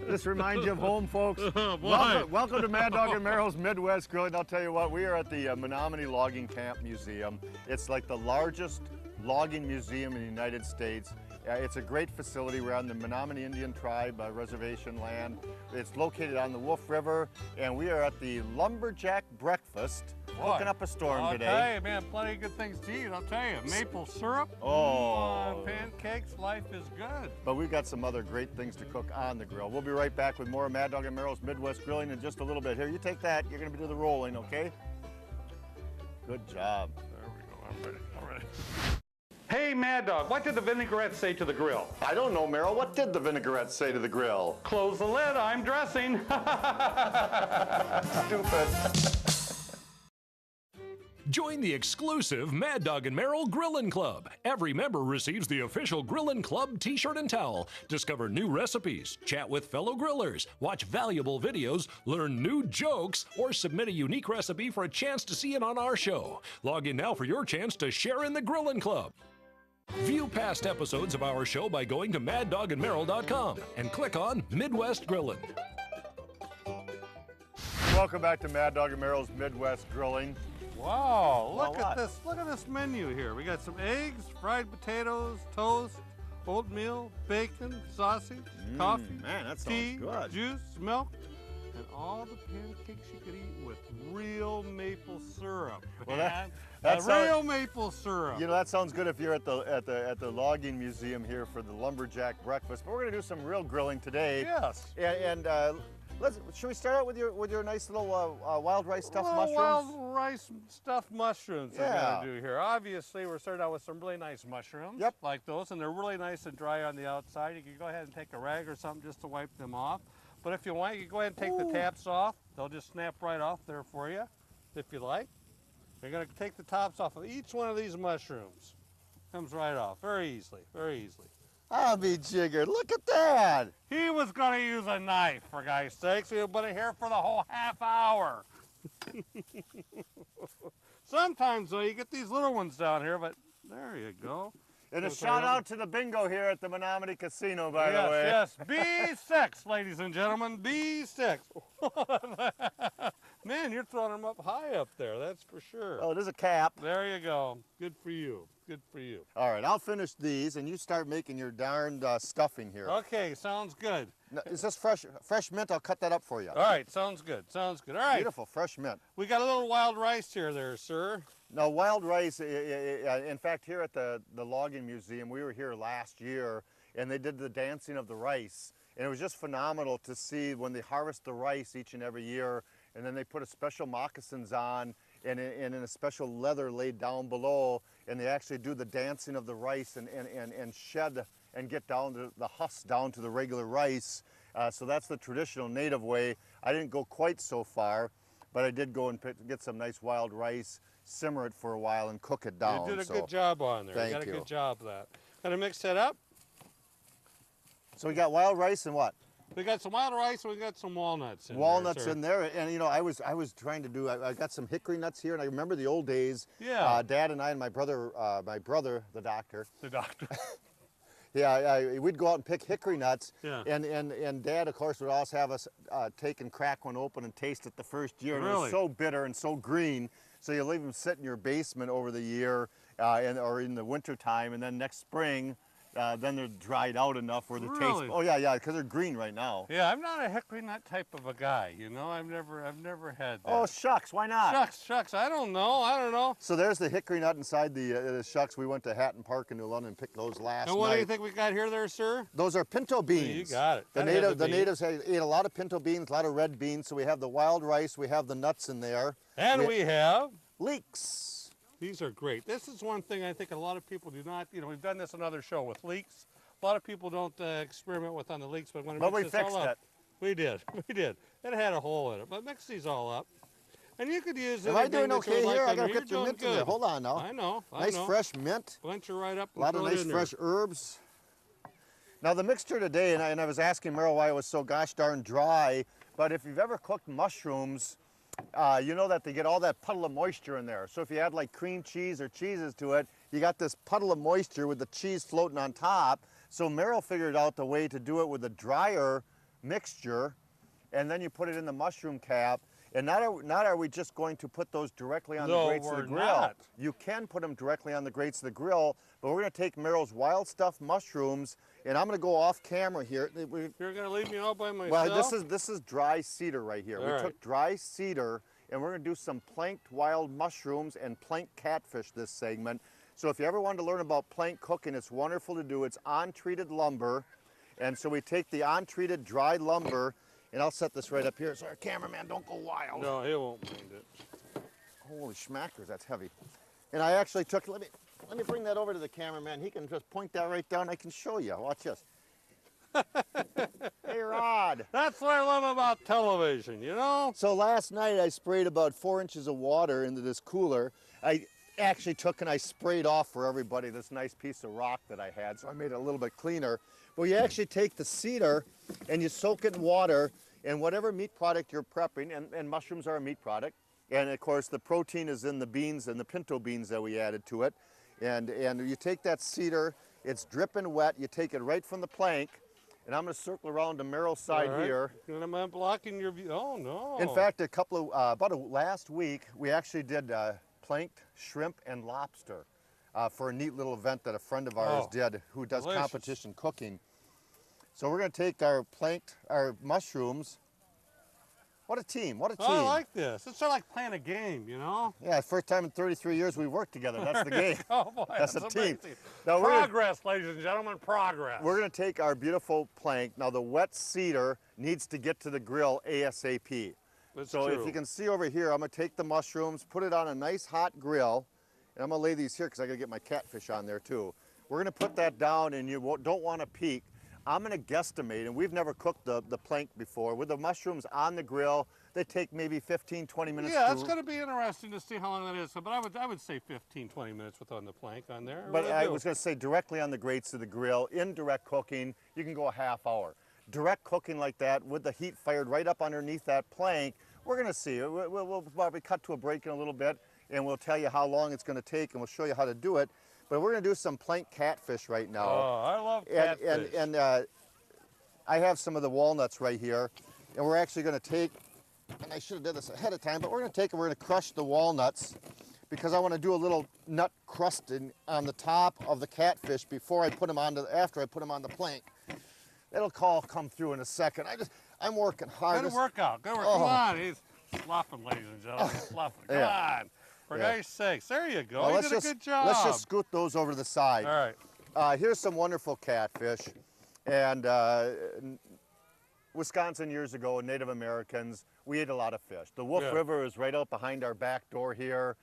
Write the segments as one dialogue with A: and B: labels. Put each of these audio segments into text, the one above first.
A: This reminds you of home, folks.
B: Oh,
A: welcome to Mad Dog and Merrill's Midwest Grilling. I'll tell you what, we are at the Menominee Logging Camp Museum. It's like the largest logging museum in the United States. It's a great facility. We're on the Menominee Indian Tribe reservation land. It's located on the Wolf River, and we are at the Lumberjack breakfast, cooking up a storm today.
B: I'll tell you, man, plenty of good things to eat. I'll tell you, maple syrup, pancakes, life is good.
A: But we've got some other great things to cook on the grill. We'll be right back with more Mad Dog and Merrill's Midwest Grilling in just a little bit. Here, you take that. You're going to do the rolling, okay? Good job.
B: There we go. I'm ready. I'm ready. Hey, Mad Dog, what did the vinaigrette say to the grill?
A: I don't know, Merrill. What did the vinaigrette say to the grill?
B: Close the lid, I'm dressing.
A: Stupid.
C: Join the exclusive Mad Dog and Merrill Grillin' Club. Every member receives the official Grillin' Club t-shirt and towel. Discover new recipes, chat with fellow grillers, watch valuable videos, learn new jokes, or submit a unique recipe for a chance to see it on our show. Log in now for your chance to share in the Grillin' Club. View past episodes of our show by going to maddogandmerrill.com and click on Midwest Grillin'.
A: Welcome back to Mad Dog and Merrill's Midwest Grilling.
B: Wow, look at this. Look at this menu here. We got some eggs, fried potatoes, toast, oatmeal, bacon, sausage, coffee,
A: man, that sounds
B: tea,
A: good.
B: juice, milk, and all the pancakes you could eat with real maple syrup.
A: Well,
B: real maple syrup.
A: You know, that sounds good if you're at the logging museum here for the Lumberjack breakfast. But we're going to do some real grilling today.
B: Yes.
A: And should we start out with your nice little wild rice stuffed mushrooms?
B: Wild rice stuffed mushrooms I'm going to do here. Obviously, we're starting out with some really nice mushrooms.
A: Yep.
B: Like those, and they're really nice and dry on the outside. You can go ahead and take a rag or something just to wipe them off. But if you want, you can go ahead and take the taps off. They'll just snap right off there for you, if you like. You're going to take the tops off of each one of these mushrooms. Comes right off, very easily, very easily.
A: I'll be jiggered. Look at that.
B: He was going to use a knife, for God's sakes. He'll been here for the whole half hour. Sometimes, though, you get these little ones down here, but there you go.
A: And a shout out to the bingo here at the Menominee Casino, by the way.
B: Yes, B6, ladies and gentlemen, B6. Man, you're throwing them up high up there, that's for sure.
A: Oh, it is a cap.
B: There you go. Good for you. Good for you.
A: All right, I'll finish these, and you start making your darned stuffing here.
B: Okay, sounds good.
A: Now, is this fresh mint? I'll cut that up for you.
B: All right, sounds good. Sounds good. All right.
A: Beautiful, fresh mint.
B: We got a little wild rice here there, sir.
A: Now, wild rice, in fact, here at the Logging Museum, we were here last year, and they did the dancing of the rice. And it was just phenomenal to see when they harvest the rice each and every year, and then they put a special moccasins on and in a special leather laid down below, and they actually do the dancing of the rice and shed and get down to the husk down to the regular rice. So that's the traditional native way. I didn't go quite so far, but I did go and get some nice wild rice, simmer it for a while, and cook it down.
B: You did a good job on there.
A: Thank
B: you got a
A: you.
B: good job of that. Gonna mix that up.
A: So we got wild rice and what?
B: We got some wild rice and we got some walnuts in
A: Walnuts
B: there,
A: in there, and you know, I was trying to do. I got some hickory nuts here, and I remember the old days.
B: Yeah.
A: Dad and I and my brother, the doctor.
B: The doctor.
A: Yeah, we'd go out and pick hickory nuts.
B: Yeah.
A: And Dad, of course, would always have us take and crack one open and taste it the first year. And
B: Really?
A: it was so bitter and so green, so you leave them sit in your basement over the year, or in the winter time, and then next spring. Then they're dried out enough where the
B: Really?
A: taste. Oh yeah, because they're green right now.
B: Yeah, I'm not a hickory nut type of a guy. You know, I've never had that.
A: Oh shucks, why not?
B: Shucks. I don't know.
A: So there's the hickory nut inside the shucks. We went to Hatton Park in New London and picked those last night.
B: And what do you think we got here, there, sir?
A: Those are pinto beans.
B: You got it.
A: The natives ate a lot of pinto beans, a lot of red beans. So we have the wild rice, we have the nuts in there,
B: And we have
A: leeks.
B: These are great. This is one thing I think a lot of people do not. You know, we've done this another show with leeks. A lot of people don't experiment with on the leeks, but when
A: we fixed it.
B: We did. It had a hole in it, but mix these all up. And you could use
A: Am I doing okay here? I gotta get your mint in there. Hold on now.
B: I know.
A: Nice fresh mint.
B: Blend you right up.
A: A lot of nice fresh herbs. Now the mixture today, and I was asking Merrill why it was so gosh darn dry, but if you've ever cooked mushrooms, you know that they get all that puddle of moisture in there. So if you add like cream cheese or cheeses to it, you got this puddle of moisture with the cheese floating on top. So Merrill figured out the way to do it with a drier mixture, and then you put it in the mushroom cap. And not are we just going to put those directly on the grates of the grill.
B: Not.
A: You can put them directly on the grates of the grill, but we're going to take Meryl's wild stuff mushrooms, and I'm going to go off camera here.
B: You're going to leave me all by myself?
A: Well, this is dry cedar right here.
B: All
A: we took dry cedar, and we're going to do some planked wild mushrooms and planked catfish this segment. So if you ever wanted to learn about plank cooking, it's wonderful to do. It's untreated lumber, and so we take the untreated dry lumber. And I'll set this right up here so our cameraman don't go wild.
B: No, he won't mind it.
A: Holy schmackers, that's heavy. And I actually took, let me bring that over to the cameraman. He can just point that right down. I can show you. Watch this. Hey, Rod.
B: That's what I love about television, you know?
A: So last night I sprayed about 4 inches of water into this cooler. I actually took and I sprayed off for everybody this nice piece of rock that I had, so I made it a little bit cleaner. But you actually take the cedar and you soak it in water, and whatever meat product you're prepping, and mushrooms are a meat product, and of course the protein is in the beans and the pinto beans that we added to it. And you take that cedar, it's dripping wet, you take it right from the plank, and I'm going to circle around to Meryl's side here.
B: And I'm blocking your view. Oh, no.
A: In fact, last week, we actually did planked shrimp and lobster for a neat little event that a friend of ours did who does competition cooking. So we're going to take our mushrooms. What a team, what a team.
B: Oh, I like this. It's sort of like playing a game, you know?
A: Yeah, first time in 33 years we worked together. That's the game.
B: Oh, boy,
A: that's a team.
B: Now progress, ladies and gentlemen, progress.
A: We're going to take our beautiful plank. Now, the wet cedar needs to get to the grill ASAP.
B: That's
A: so
B: true.
A: if you can see over here, I'm going to take the mushrooms, put it on a nice hot grill, and I'm going to lay these here because I got to get my catfish on there too. We're going to put that down, and you don't want to peek. I'm going to guesstimate, and we've never cooked the plank before. With the mushrooms on the grill, they take maybe 15, 20 minutes.
B: Yeah, it's going to be interesting to see how long that is. So, but I would say 15, 20 minutes with on the plank on there.
A: But I was going to say directly on the grates of the grill, in direct cooking, you can go a half hour. Direct cooking like that, with the heat fired right up underneath that plank, we're going to see. We'll probably cut to a break in a little bit, and we'll tell you how long it's going to take, and we'll show you how to do it. But we're going to do some plank catfish right now.
B: Oh, I love catfish.
A: And I have some of the walnuts right here, and we're actually going to take, and I should have done this ahead of time, but we're going to take and we're going to crush the walnuts because I want to do a little nut crusting on the top of the catfish before I put them after I put them on the plank. It'll come through in a second. I'm working hard.
B: Good workout. Good work. Come on. He's sloughing, ladies and gentlemen. Sloughing. Come on. For God's sakes. There you go.
A: Well,
B: you did a good job.
A: Let's just scoot those over to the side.
B: All right.
A: Here's some wonderful catfish. And Wisconsin years ago, Native Americans, we ate a lot of fish. The Wolf River is right out behind our back door here.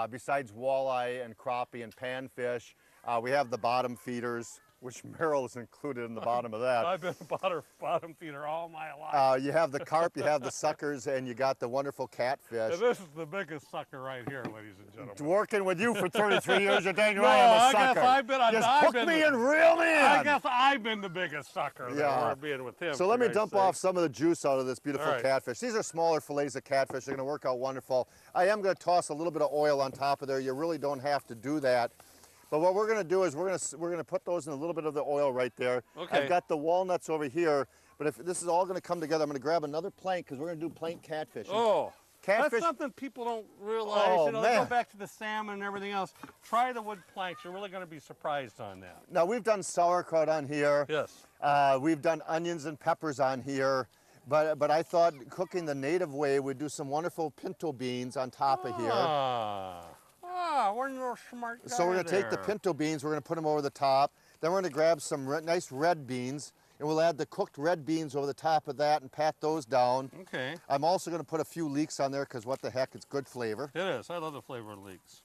A: Besides walleye and crappie and panfish, we have the bottom feeders, which Meryl is included in the bottom of that.
B: I've been a bottom feeder all my life.
A: You have the carp, you have the suckers, and you got the wonderful catfish.
B: And this is the biggest sucker right here, ladies and gentlemen.
A: Working with you for 33 years, you're dang right I'm a sucker.
B: I guess I've been.
A: Just hook me and reel me in.
B: I guess I've been the biggest sucker there, being with him.
A: So let me dump off some of the juice out of this beautiful catfish. These are smaller fillets of catfish. They're going to work out wonderful. I am going to toss a little bit of oil on top of there. You really don't have to do that. But what we're going to do is we're going to put those in a little bit of the oil right there.
B: Okay.
A: I've got the walnuts over here, but if this is all going to come together, I'm going to grab another plank because we're going to do plank catfish.
B: Oh,
A: catfish.
B: That's something people don't realize.
A: Oh,
B: you know,
A: man.
B: they go back to the salmon and everything else. Try the wood planks. You're really going to be surprised on that.
A: Now, we've done sauerkraut on here.
B: Yes.
A: We've done onions and peppers on here. But I thought cooking the native way, we'd do some wonderful pinto beans on top of here.
B: We're no smart guy.
A: So we're going to take the pinto beans, we're going to put them over the top. Then we're going to grab some nice red beans, and we'll add the cooked red beans over the top of that and pat those down.
B: Okay.
A: I'm also going to put a few leeks on there because what the heck, it's good flavor.
B: It is. I love the flavor of leeks.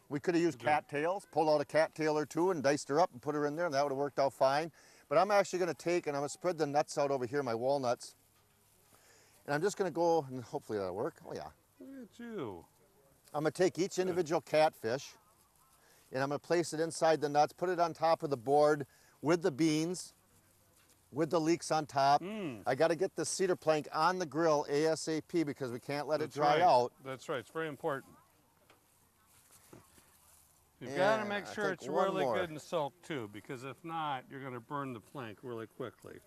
A: We could have used cattails, pulled out a cattail or two and diced her up and put her in there, and that would have worked out fine. But I'm actually going to take and I'm going to spread the nuts out over here, my walnuts. And I'm just going to go, and hopefully that'll work. Oh, yeah.
B: Look at you.
A: I'm going to take each individual catfish and I'm going to place it inside the nuts, put it on top of the board with the beans, with the leeks on top. I got to get the cedar plank on the grill ASAP because we can't let it dry out.
B: That's right. It's very important. You've got to
A: And
B: make
A: I
B: sure
A: think
B: it's
A: one
B: really
A: more.
B: good and soaked too, because if not, you're going to burn the plank really quickly.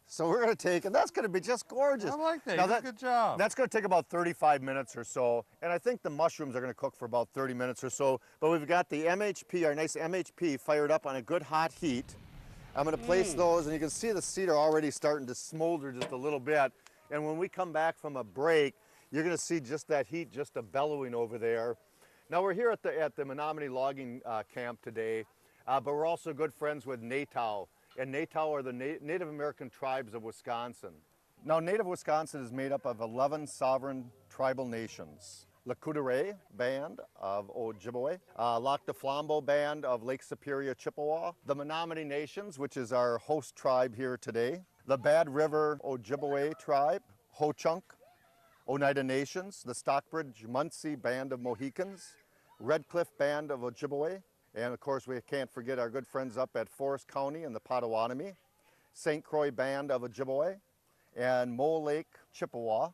A: So we're going to take, and that's going to be just gorgeous.
B: I like that.
A: Now
B: You did a good job.
A: That's going to take about 35 minutes or so, and I think the mushrooms are going to cook for about 30 minutes or so. But we've got the MHP, our nice MHP, fired up on a good hot heat. I'm going to place those, and you can see the cedar already starting to smolder just a little bit. And when we come back from a break, you're going to see just that heat just a bellowing over there. Now we're here at the Menominee logging camp today, but we're also good friends with Natal. And Natal are the Native American tribes of Wisconsin. Now, Native Wisconsin is made up of 11 sovereign tribal nations. La Coudere Band of Ojibwe, Lac de Flambeau Band of Lake Superior, Chippewa, the Menominee Nations, which is our host tribe here today, the Bad River Ojibwe Tribe, Ho-Chunk, Oneida Nations, the Stockbridge Munsee Band of Mohicans, Red Cliff Band of Ojibwe, and of course we can't forget our good friends up at Forest County in the Potawatomi, St. Croix Band of Ojibwe, and Mole Lake Chippewa.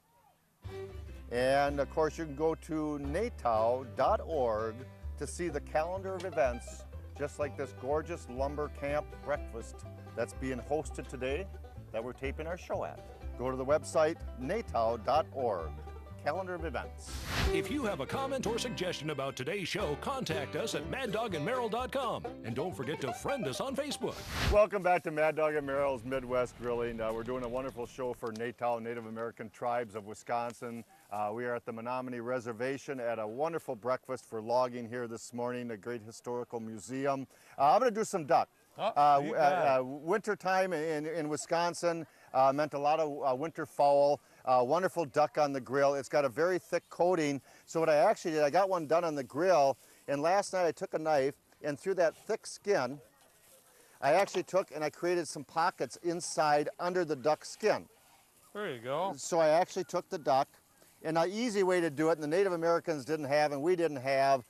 A: And of course you can go to natal.org to see the calendar of events, just like this gorgeous lumber camp breakfast that's being hosted today that we're taping our show at. Go to the website natal.org. Calendar of events.
C: If you have a comment or suggestion about today's show, contact us at maddogandmerrill.com. And don't forget to friend us on Facebook.
A: Welcome back to Mad Dog and Merrill's Midwest Grilling. We're doing a wonderful show for Natal, Native American tribes of Wisconsin. We are at the Menominee Reservation at a wonderful breakfast for logging here this morning, a great historical museum. I'm going to do some duck. Winter time in Wisconsin meant a lot of winter fowl. Wonderful duck on the grill. It's got a very thick coating. So what I actually did, I got one done on the grill, and last night I took a knife and through that thick skin, I actually took and I created some pockets inside under the duck skin.
B: There you go.
A: So I actually took the duck, and an easy way to do it, and the Native Americans didn't have, and we didn't have,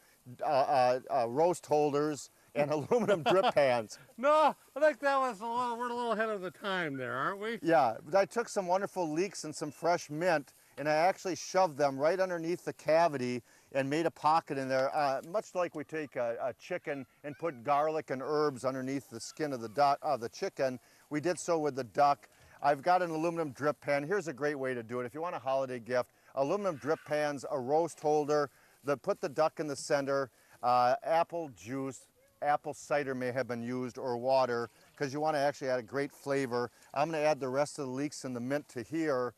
A: roast holders and aluminum drip pans.
B: No, I think that was we're a little ahead of the time there, aren't we?
A: Yeah, but I took some wonderful leeks and some fresh mint, and I actually shoved them right underneath the cavity and made a pocket in there, much like we take a chicken and put garlic and herbs underneath the skin of the chicken. We did so with the duck. I've got an aluminum drip pan. Here's a great way to do it. If you want a holiday gift, aluminum drip pans, a roast holder, put the duck in the center, apple juice, apple cider may have been used, or water, because you want to actually add a great flavor. I'm going to add the rest of the leeks and the mint to here,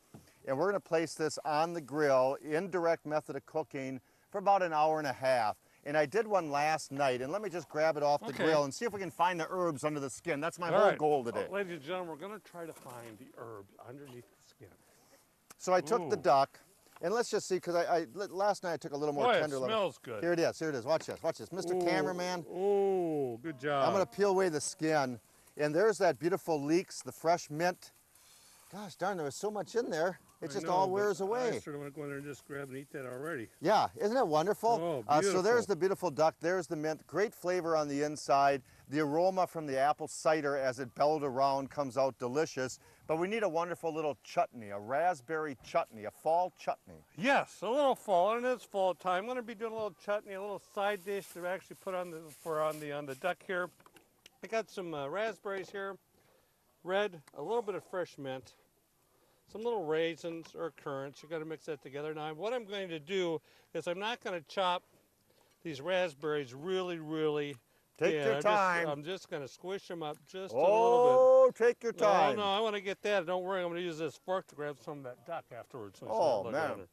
A: and we're going to place this on the grill, indirect method of cooking, for about an hour and a half. And I did one last night, and let me just grab it off the grill and see if we can find the herbs under the skin. That's my whole goal today.
B: Ladies and gentlemen, we're going to try to find the herbs underneath the skin.
A: So I took the duck, and let's just see, because last night I took a little more tender.
B: It smells good.
A: Here it is, watch this, Mr. Cameraman.
B: Oh, good job.
A: I'm going to peel away the skin, and there's that beautiful leeks, the fresh mint. Gosh darn, there was so much in there. It just all wears away.
B: I sort of want to go in there and just grab and eat that already.
A: Yeah, isn't it wonderful?
B: Oh, beautiful.
A: So there's the beautiful duck, there's the mint, great flavor on the inside. The aroma from the apple cider as it bellowed around comes out delicious. But we need a wonderful little chutney, a raspberry chutney, a fall chutney.
B: Yes, a little fall, and it's fall time. I'm going to be doing a little chutney, a little side dish to actually put on the duck here. I got some raspberries here, red, a little bit of fresh mint, some little raisins or currants. You got to mix that together. Now, what I'm going to do is I'm not going to chop these raspberries really
A: Take your time.
B: I'm just going to squish them up just a little
A: Oh, take your
B: bit.
A: time.
B: No, I want to get that. Don't worry, I'm going to use this fork to grab some of that duck afterwards. So
A: Oh, man.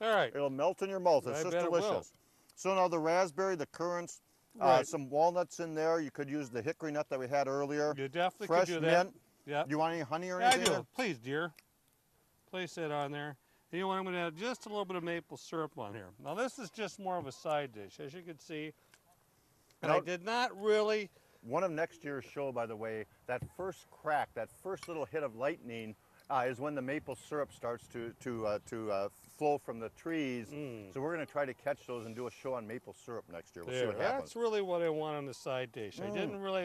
B: All right.
A: It'll melt in your mouth. It's
B: I
A: just
B: bet it will.
A: delicious. So now the raspberry, the currants, some walnuts in there. You could use the hickory nut that we had earlier.
B: You definitely
A: Fresh
B: could do that.
A: mint.
B: Yeah.
A: You want any honey or
B: Yeah, I
A: anything?
B: do. Please, dear. Place that on there. And you know what? I'm going to add just a little bit of maple syrup on here. Now, this is just more of a side dish, as you can see. And I did not really...
A: One of next year's show, by the way, that first crack, that first little hit of lightning is when the maple syrup starts to flow from the trees. So we're going to try to catch those and do a show on maple syrup next year. We'll see what happens.
B: That's really what I want on the side dish. I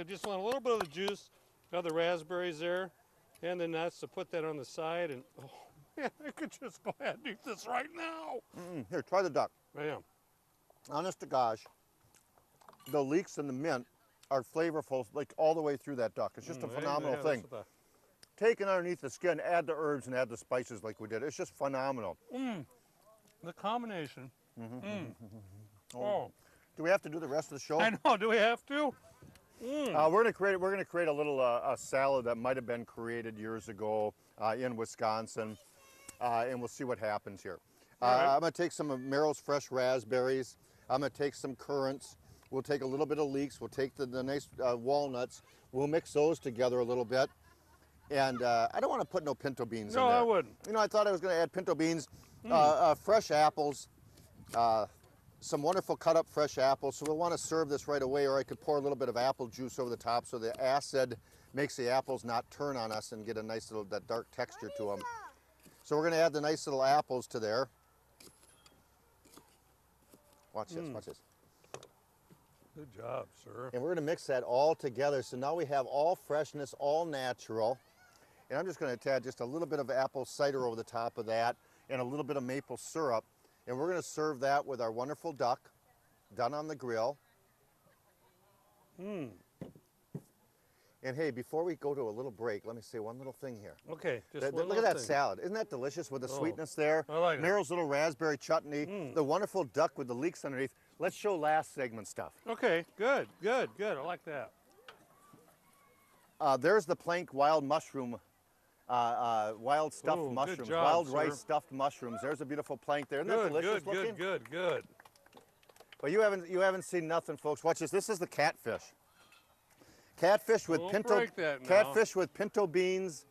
B: just want a little bit of the juice of the raspberries there and the nuts to put that on the side. And oh, man, I could just go ahead and eat this right now.
A: Here, try the duck.
B: Bam.
A: Honest to gosh, the leeks and the mint are flavorful, like all the way through that duck. It's just a phenomenal thing. Take it underneath the skin, add the herbs and add the spices like we did. It's just phenomenal.
B: The combination. Oh.
A: Do we have to do the rest of the show?
B: I know. Do we have to?
A: We're gonna create a little a salad that might have been created years ago in Wisconsin, and we'll see what happens here.
B: Right.
A: I'm gonna take some of Merrill's fresh raspberries. I'm gonna take some currants. We'll take a little bit of leeks. We'll take the nice walnuts. We'll mix those together a little bit. And I don't want to put no pinto beans in there.
B: No, I wouldn't.
A: You know, I thought I was going to add pinto beans, fresh apples, some wonderful cut up fresh apples. So we'll want to serve this right away, or I could pour a little bit of apple juice over the top so the acid makes the apples not turn on us and get a nice little, that dark texture to them. So we're going to add the nice little apples to there. Watch this, watch this.
B: Good job, sir.
A: And we're going to mix that all together. So now we have all freshness, all natural. And I'm just going to add just a little bit of apple cider over the top of that and a little bit of maple syrup. And we're going to serve that with our wonderful duck done on the grill. And hey, before we go to a little break, let me say one little thing here.
B: Okay, just one
A: Look at that
B: thing.
A: salad. Isn't that delicious with the sweetness there?
B: I like it.
A: Merrill's little raspberry chutney, the wonderful duck with the leeks underneath. Let's show last segment stuff.
B: Okay, good. I like that.
A: There's the plank wild mushroom, wild stuffed
B: Ooh,
A: mushrooms,
B: good job,
A: wild
B: sir.
A: rice stuffed mushrooms. There's a beautiful plank there. Isn't that delicious looking?
B: Good.
A: But you haven't seen nothing, folks. Watch this. This is the catfish. Catfish with
B: Don't
A: pinto.
B: break that now.
A: Catfish with pinto beans.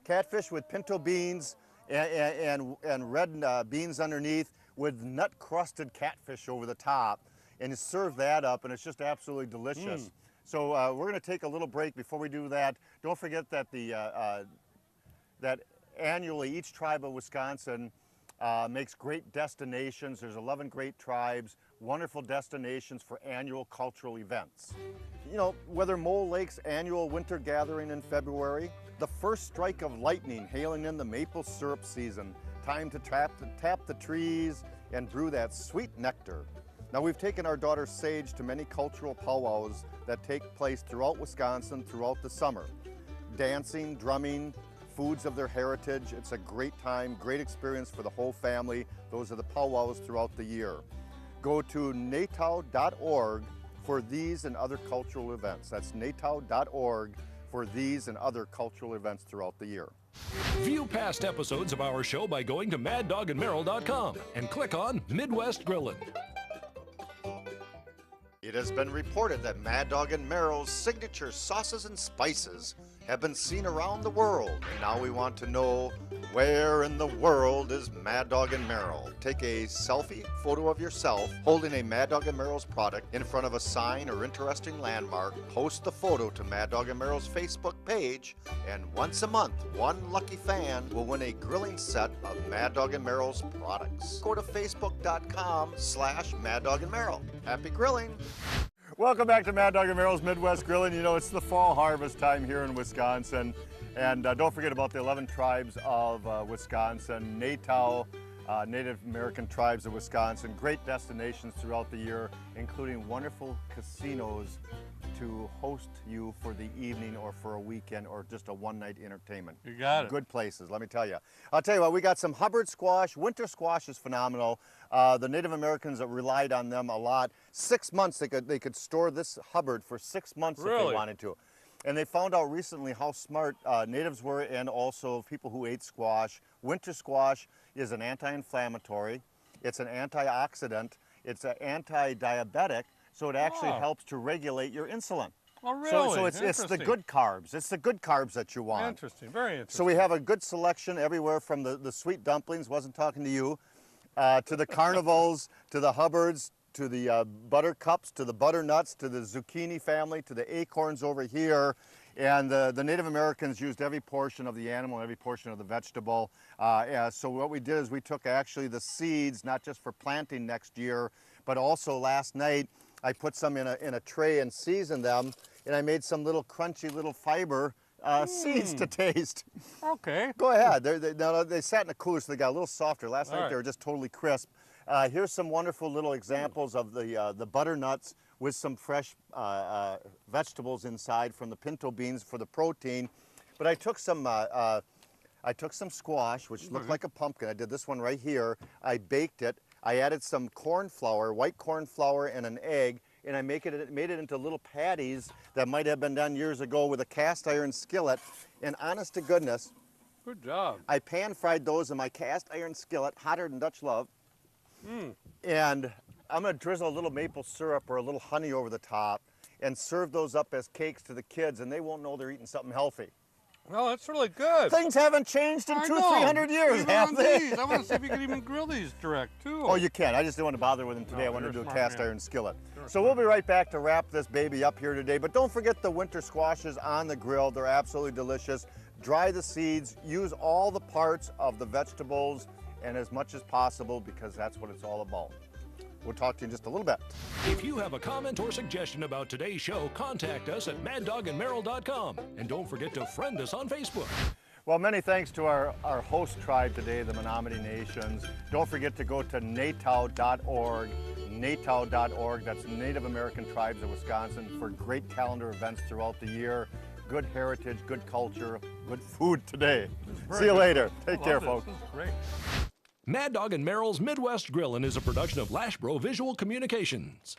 A: Catfish with pinto beans and red beans underneath, with nut crusted catfish over the top, and you serve that up, and it's just absolutely delicious. So we're going to take a little break. Before we do that, don't forget that that annually each tribe of Wisconsin makes great destinations. There's 11 great tribes, wonderful destinations for annual cultural events. You know, whether Mole Lake's annual winter gathering in February, the first strike of lightning hailing in the maple syrup season, time to tap the trees and brew that sweet nectar. Now, we've taken our daughter Sage to many cultural powwows that take place throughout Wisconsin throughout the summer. Dancing, drumming, foods of their heritage. It's a great time, great experience for the whole family. Those are the powwows throughout the year. Go to natow.org for these and other cultural events. That's natow.org for these and other cultural events throughout the year.
C: View past episodes of our show by going to maddogandmerrill.com and click on Midwest Grillin'.
A: It has been reported that Mad Dog and Merrill's signature sauces and spices have been seen around the world. And now we want to know, where in the world is Mad Dog and Merrill? Take a selfie photo of yourself holding a Mad Dog and Merrill's product in front of a sign or interesting landmark. Post the photo to Mad Dog and Merrill's Facebook page, and once a month, one lucky fan will win a grilling set of Mad Dog and Merrill's products. Go to facebook.com/Mad Dog and Merrill. Happy grilling! Welcome back to Mad Dog and Merrill's Midwest Grilling. You know, it's the fall harvest time here in Wisconsin. And don't forget about the 11 tribes of Wisconsin, NATOW, Native American tribes of Wisconsin. Great destinations throughout the year, including wonderful casinos to host you for the evening or for a weekend or just a one-night entertainment.
B: You got it.
A: Good places, let me tell you. I'll tell you what, we got some Hubbard Squash. Winter squash is phenomenal. The Native Americans relied on them a lot. 6 months they could store this Hubbard for 6 months if they wanted to. And they found out recently how smart natives were, and also people who ate squash. Winter squash is an anti-inflammatory, it's an antioxidant, it's an anti-diabetic, so it actually helps to regulate your insulin.
B: Oh, really?
A: So it's the good carbs. It's the good carbs that you want.
B: Interesting, very interesting.
A: So we have a good selection everywhere from the sweet dumplings, wasn't talking to you, to the carnivals, to the Hubbards, to the buttercups, to the butternuts, to the zucchini family, to the acorns over here. And the Native Americans used every portion of the animal, every portion of the vegetable. So what we did is we took actually the seeds, not just for planting next year, but also last night I put some in a tray and seasoned them, and I made some little crunchy little fiber seeds to taste.
B: Okay.
A: Go ahead. They sat in the cooler, so they got a little softer. Last night they were just totally crisp. Here's some wonderful little examples of the butternuts with some fresh vegetables inside from the pinto beans for the protein. But I took some squash, which looked like a pumpkin. I did this one right here. I baked it. I added some corn flour, white corn flour, and an egg, and I made it into little patties that might have been done years ago with a cast iron skillet. And honest to goodness,
B: good job.
A: I pan fried those in my cast iron skillet, hotter than Dutch love. And I'm gonna drizzle a little maple syrup or a little honey over the top and serve those up as cakes to the kids, and they won't know they're eating something healthy.
B: Well, that's really good.
A: Things haven't changed in 200-300 years,
B: Even
A: have
B: on
A: they?
B: these. I want to see if you can even grill these direct, too.
A: Oh, you can. I just didn't want to bother with them today.
B: No,
A: I wanted to do
B: you're
A: a
B: a smart
A: cast
B: man.
A: iron skillet.
B: You're a
A: So we'll be right back to wrap this baby up here today. But don't forget the winter squashes on the grill. They're absolutely delicious. Dry the seeds. Use all the parts of the vegetables and as much as possible, because that's what it's all about. We'll talk to you in just a little bit.
C: If you have a comment or suggestion about today's show, contact us at maddogandmerrill.com. And don't forget to friend us on Facebook.
A: Well, many thanks to our host tribe today, the Menominee Nations. Don't forget to go to natow.org, natow.org. That's Native American Tribes of Wisconsin, for great calendar events throughout the year. Good heritage, good culture, good food today. See you later. Take care, folks.
B: This is great.
C: Mad Dog and Merrill's Midwest Grillin' is a production of Lashbro Visual Communications.